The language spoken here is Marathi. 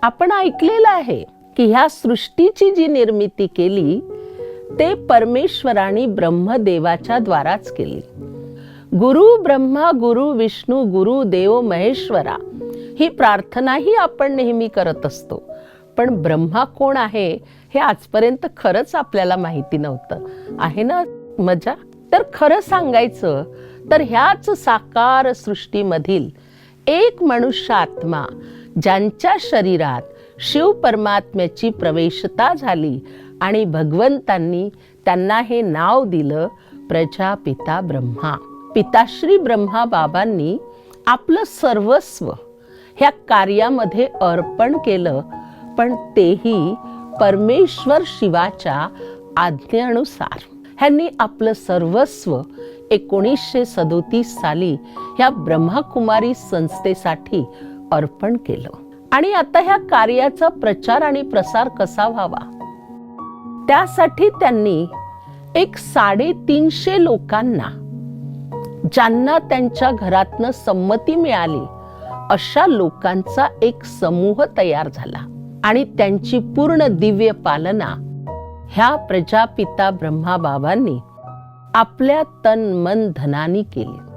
आपण ऐकलेलं आहे की ह्या सृष्टीची जी निर्मिती केली ते परमेश्वराने ब्रह्मदेवाच्या द्वाराच केली. गुरु ब्रह्मा गुरु विष्णू गुरु देव महेश्वरा ही प्रार्थनाही आपण नेहमी करत असतो. पण ब्रह्मा कोण आहे हे आजपर्यंत खरंच आपल्याला माहिती नव्हतं. आहे ना मजा? तर खरं सांगायचं तर ह्याच साकार सृष्टीमधील एक मनुष्य आत्मा ज्यांच्या शरीरात शिव परमात्म्याची प्रवेशता झाली आणि भगवंतांनी त्यांना हे नाव दिलं प्रजापिता ब्रह्मा. पिताश्री ब्रह्मा बाबांनी आपलं सर्वस्व ह्या कार्यामध्ये अर्पण केलं, पण तेही परमेश्वर शिवाच्या आज्ञेनुसार. ह्यांनी आपलं सर्वस्व 1937 साली ह्या ब्रह्मकुमारी संस्थेसाठी अर्पण केलं. आणि आता ह्या कार्याचा प्रचार आणि प्रसार कसा व्हावा त्यासाठी त्यांनी एक 350 लोकांना, ज्यांना त्यांच्या घरातनं संमती मिळाली अशा लोकांचा एक समूह तयार झाला आणि त्यांची पूर्ण दिव्य पालना ह्या प्रजापिता ब्रह्मा बाबांनी आपल्या तन मन धनानी केली.